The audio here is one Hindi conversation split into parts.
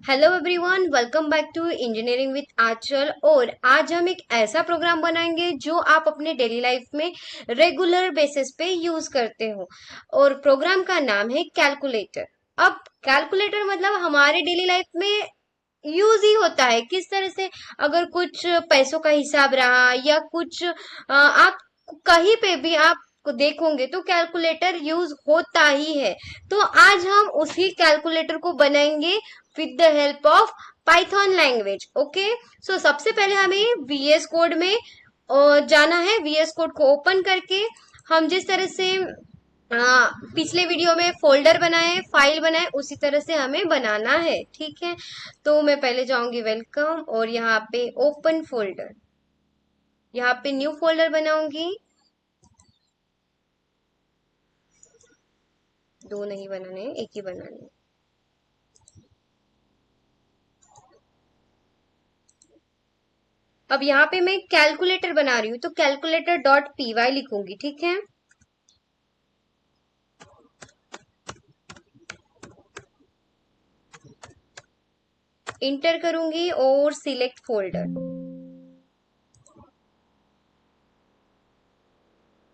Hello everyone, welcome back to engineering with Anchal. और आज हम एक ऐसा प्रोग्राम बनाएंगे जो आप अपने डेली लाइफ में रेगुलर बेसिस पे यूज करते हो। और प्रोग्राम का नाम है कैलकुलेटर। अब कैलकुलेटर मतलब हमारे डेली लाइफ में यूज ही होता है। किस तरह से, अगर कुछ पैसों का हिसाब रहा या कुछ आप कहीं पे भी आप देखोगे तो कैलकुलेटर यूज होता ही है। तो आज हम उसी कैलकुलेटर को बनाएंगे with the help of Python language. Okay, so सबसे पहले हमें वीएस कोड में जाना है। वीएस कोड को ओपन करके हम जिस तरह से पिछले वीडियो में फोल्डर बनाए, फाइल बनाए, उसी तरह से हमें बनाना है। ठीक है, तो मैं पहले जाऊंगी वेलकम और यहाँ पे ओपन फोल्डर, यहाँ पे न्यू फोल्डर बनाऊंगी। दो नहीं बनाने, एक ही बनाने। अब यहाँ पे मैं कैलकुलेटर बना रही हूँ तो कैलकुलेटर डॉट पीवाई लिखूंगी। ठीक है, इंटर करूंगी और सिलेक्ट फोल्डर।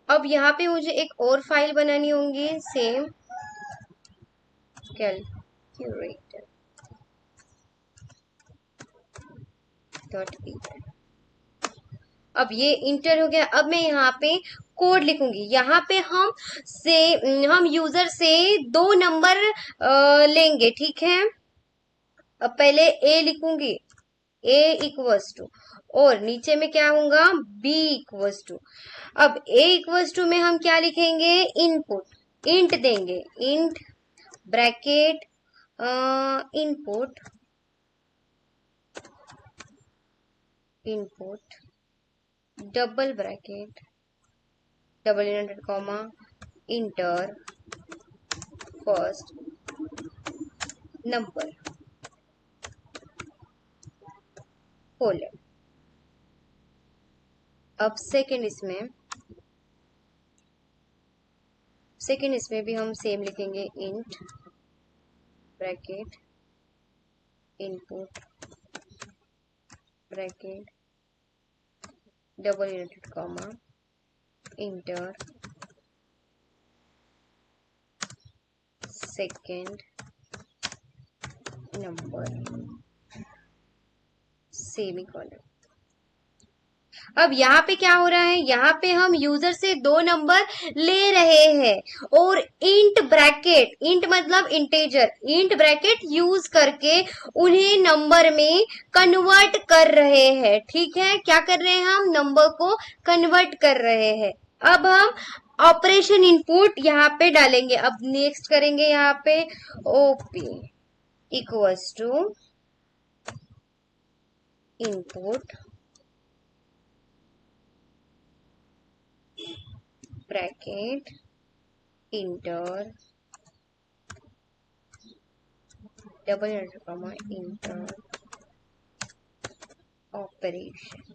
अब यहाँ पे मुझे एक और फाइल बनानी होंगी, सेम कैलकुलेटर डॉट पीवाई। अब ये इंटर हो गया। अब मैं यहाँ पे कोड लिखूंगी। यहाँ पे हम यूजर से दो नंबर लेंगे। ठीक है, अब पहले ए लिखूंगी, ए इक्वल्स टू, और नीचे में क्या होगा, बी इक्वल्स टू। अब ए इक्वल्स टू में हम क्या लिखेंगे, इनपुट, इंट देंगे, int bracket input, input double bracket double inverted comma inter first number colon. अब सेकेंड इसमें भी हम सेम लिखेंगे, int bracket input bracket double inverted comma inter second number semicolon. अब यहाँ पे क्या हो रहा है, यहाँ पे हम यूजर से दो नंबर ले रहे हैं और इंट मतलब इंटेजर, इंट ब्रैकेट यूज करके उन्हें नंबर में कन्वर्ट कर रहे हैं। ठीक है, क्या कर रहे हैं, हम नंबर को कन्वर्ट कर रहे हैं। अब हम ऑपरेशन इनपुट यहाँ पे डालेंगे। अब नेक्स्ट करेंगे, यहाँ पे OP equals to input bracket enter double enter comma enter operation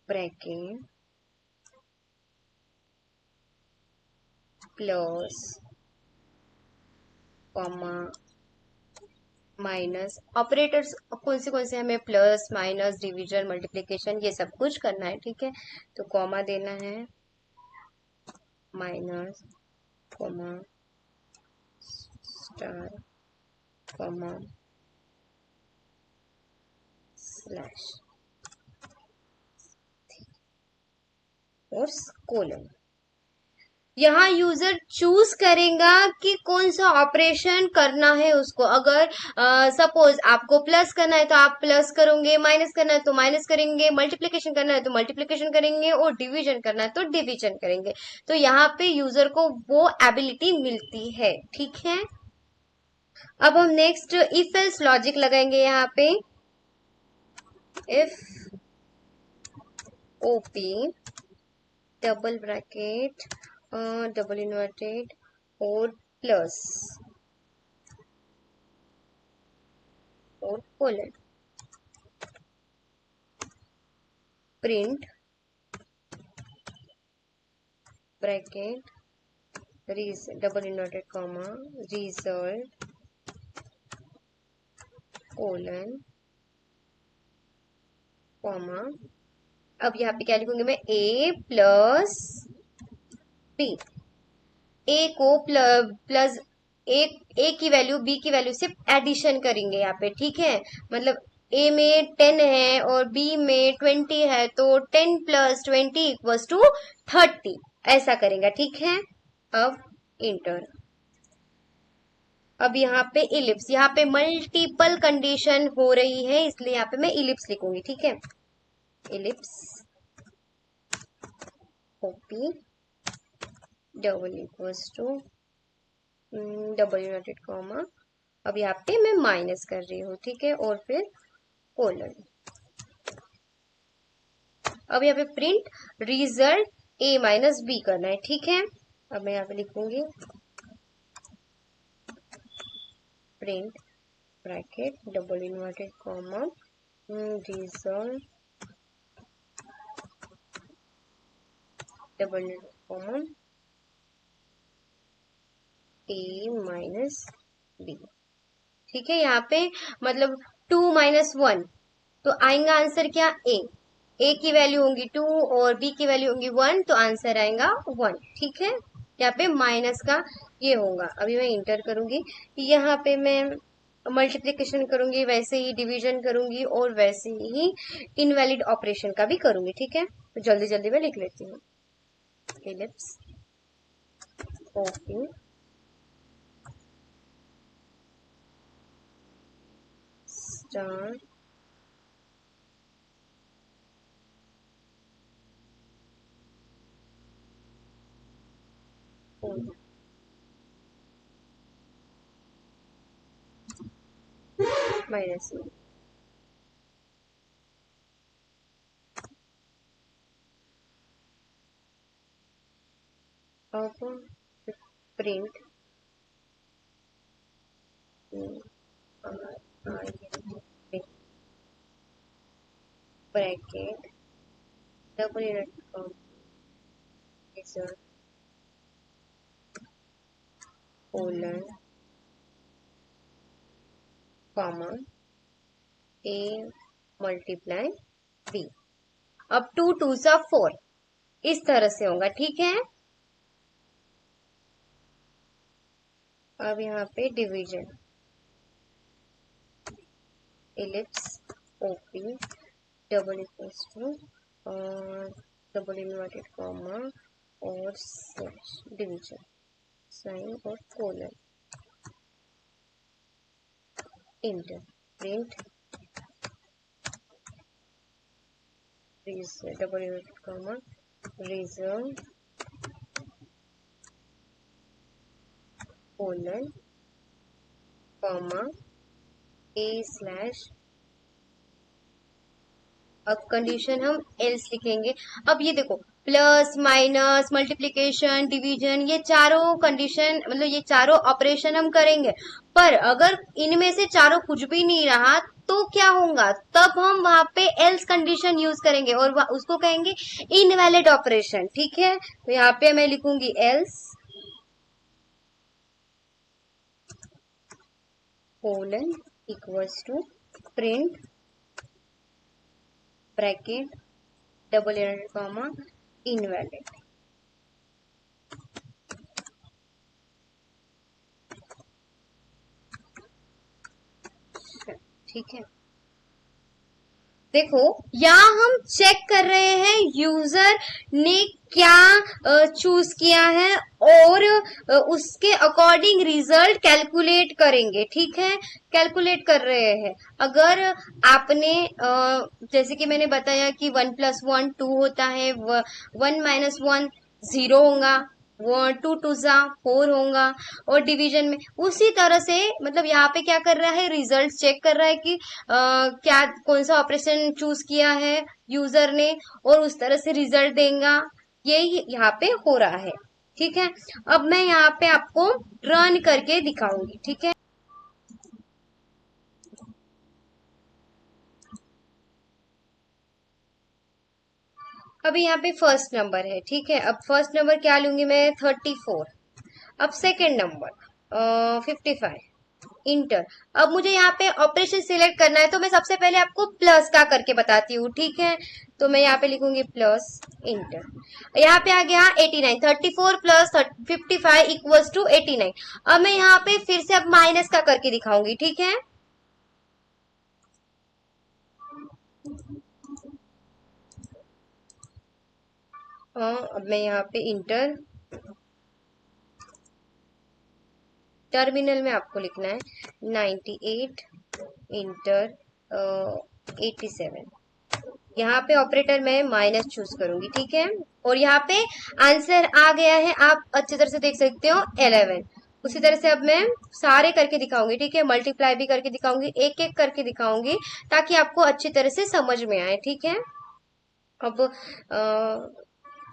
bracket plus comma minus. Operators कौन से हमें प्लस माइनस डिवीजन मल्टीप्लिकेशन ये सब कुछ करना है। ठीक है, तो कॉमा देना है, minus comma star comma slash और कोलन। यहाँ यूजर चूज करेगा कि कौन सा ऑपरेशन करना है उसको। अगर सपोज आपको प्लस करना है तो आप प्लस करोगे, माइनस करना है तो माइनस करेंगे, मल्टीप्लिकेशन करना है तो मल्टीप्लिकेशन करेंगे, और डिवीजन करना है तो डिवीजन करेंगे। तो यहाँ पे यूजर को वो एबिलिटी मिलती है। ठीक है, अब हम नेक्स्ट इफ एल्स लॉजिक लगाएंगे। यहाँ पे if OP double bracket double inverted और प्लस और colon print bracket double inverted comma result colon comma, अब यहाँ पे क्या लिखूंगी मैं, ए प्लस बी। ए को प्लस ए की वैल्यू बी की वैल्यू से एडिशन करेंगे यहाँ पे, ठीक है। मतलब ए में 10 है और बी में 20 है, तो 10 प्लस 20 इक्वल्स टू 30, ऐसा करेंगे, ठीक है। अब इंटर। अब यहाँ पे इलिप्स, यहाँ पे मल्टीपल कंडीशन हो रही है, इसलिए यहाँ पे मैं इलिप्स लिखूंगी, ठीक है। Ellipse OP double equals to double united comma, अब यहाँ पे मैं माइनस कर रही हूँ, ठीक है, और फिर कोलन। अब यहाँ पे print result a minus b करना है, ठीक है। अब मैं यहाँ पे लिखूंगी print bracket double inverted comma result double inverted comma a minus b, ठीक है। यहाँ पे मतलब 2 माइनस 1, तो आएगा आंसर क्या, ए की वैल्यू होंगी 2 और बी की वैल्यू होंगी 1, तो आंसर आएगा 1, ठीक है। यहाँ पे माइनस का ये होगा। अभी मैं इंटर करूंगी, यहाँ पे मैं मल्टीप्लिकेशन करूंगी, वैसे ही डिवीजन करूंगी और वैसे ही इनवैलिड ऑपरेशन का भी करूंगी, ठीक है। तो जल्दी जल्दी मैं लिख लेती हूँ। इलिप्स ओपी स्टार माइनस, अब print bracket double inverted colon comma a multiply b. अब 2 2 सा 4, इस तरह से होगा, ठीक है। अब यहाँ पे division, ellipse OP double equals to और डबल इन्वर्टेड कॉमा और स्लैश डिवीजन साइन और colon, enter print double inverted comma result colon comma A slash, अब कंडीशन हम एल्स लिखेंगे। अब ये देखो, प्लस माइनस मल्टीप्लिकेशन डिवीजन, ये चारों कंडीशन मतलब ये चारों ऑपरेशन हम करेंगे, पर अगर इनमें से चारों कुछ भी नहीं रहा तो क्या होगा, तब हम वहां पे एल्स कंडीशन यूज करेंगे और उसको कहेंगे इनवैलिड ऑपरेशन, ठीक है। तो यहाँ पे मैं लिखूंगी else colon equals to print bracket double inverted comma invalid, ठीक है। देखो यहाँ हम चेक कर रहे हैं यूजर ने क्या चूज किया है और उसके अकॉर्डिंग रिजल्ट कैलकुलेट करेंगे, ठीक है। कैलकुलेट कर रहे हैं। अगर आपने जैसे कि मैंने बताया कि 1 + 1 2 होता है, 1 - 1 0 होगा, 2 2 जा 4 होगा, और डिवीजन में उसी तरह से मतलब यहाँ पे क्या कर रहा है, रिजल्ट चेक कर रहा है कि क्या कौन सा ऑपरेशन चूज किया है यूजर ने, और उस तरह से रिजल्ट देगा, यही यहाँ पे हो रहा है, ठीक है। अब मैं यहाँ पे आपको रन करके दिखाऊंगी, ठीक है। अभी यहाँ पे फर्स्ट नंबर है, ठीक है। अब फर्स्ट नंबर क्या लूंगी मैं, 34, अब सेकेंड नंबर 55 इंटर। अब मुझे यहाँ पे ऑपरेशन सिलेक्ट करना है, तो मैं सबसे पहले आपको प्लस का करके बताती हूँ, ठीक है। तो मैं यहाँ पे लिखूंगी प्लस इंटर। यहाँ पे आ गया 89, 34 प्लस 55 इक्वल्स टू 89। अब मैं यहाँ पे फिर से अब माइनस का करके दिखाऊंगी, ठीक है। अब मैं यहाँ पे इंटर, टर्मिनल में आपको लिखना है 98 इंटर 87। यहाँ पे ऑपरेटर में माइनस चूज करूंगी, ठीक है। और यहाँ पे आंसर आ गया है, आप अच्छी तरह से देख सकते हो 11। उसी तरह से अब मैं सारे करके दिखाऊंगी, ठीक है। मल्टीप्लाई भी करके दिखाऊंगी, एक एक करके दिखाऊंगी, ताकि आपको अच्छी तरह से समझ में आए, ठीक है। अब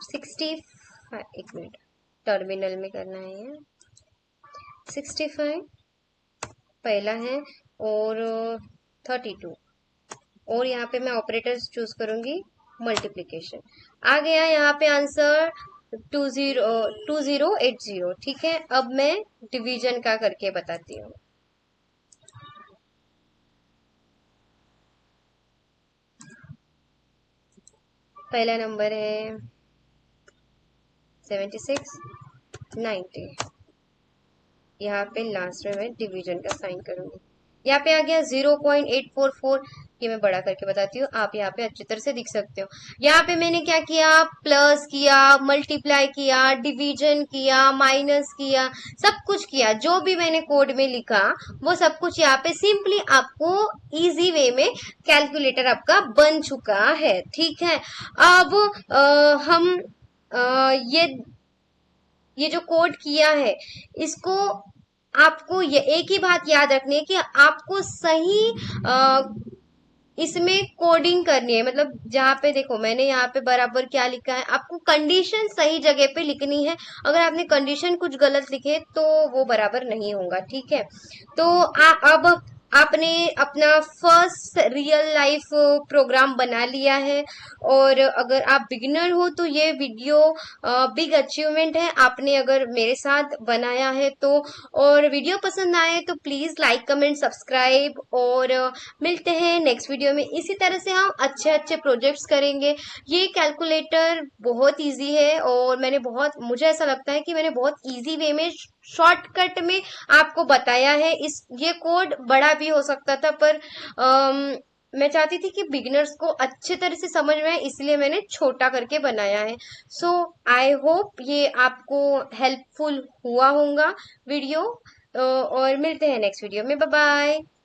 65, एक मिनट, टर्मिनल में करना है ये। 65 पहला है, और 32, और यहाँ पे मैं ऑपरेटर्स चूज करूंगी मल्टीप्लीकेशन। आ गया यहाँ पे आंसर 2080, ठीक है। अब मैं डिवीजन का करके बताती हूँ। पहला नंबर है 76, 90। यहाँ पे लास्ट में मैं डिवीजन का साइन करूंगी। यहाँ पे आ गया 0.844। ये मैं बड़ा करके बताती हूँ, आप यहाँ पे अच्छी तरह से दिख सकते हो। यहाँ पे मैंने क्या किया, प्लस किया, मल्टीप्लाई किया, डिवीजन किया, माइनस किया, सब कुछ किया। जो भी मैंने कोड में लिखा वो सब कुछ यहाँ पे सिंपली आपको इजी वे में कैलकुलेटर आपका बन चुका है, ठीक है। अब हम ये जो कोड किया है, इसको आपको ये एक ही बात याद रखनी है कि आपको सही इसमें कोडिंग करनी है। मतलब जहाँ पे देखो मैंने यहाँ पे बराबर क्या लिखा है, आपको कंडीशन सही जगह पे लिखनी है। अगर आपने कंडीशन कुछ गलत लिखे तो वो बराबर नहीं होगा, ठीक है। तो अब आपने अपना फर्स्ट रियल लाइफ प्रोग्राम बना लिया है। और अगर आप बिगिनर हो तो ये वीडियो बिग अचीवमेंट है, आपने अगर मेरे साथ बनाया है तो। और वीडियो पसंद आए तो प्लीज लाइक कमेंट सब्सक्राइब, और मिलते हैं नेक्स्ट वीडियो में। इसी तरह से हम अच्छे अच्छे प्रोजेक्ट्स करेंगे। ये कैलकुलेटर बहुत इजी है, और मुझे ऐसा लगता है कि मैंने बहुत इजी वे में, शॉर्टकट में आपको बताया है। ये कोड बड़ा भी हो सकता था, पर मैं चाहती थी कि बिगिनर्स को अच्छे तरह से समझ में आए, इसलिए मैंने छोटा करके बनाया है। सो आई होप ये आपको हेल्पफुल हुआ होगा वीडियो। और मिलते हैं नेक्स्ट वीडियो में। Bye bye.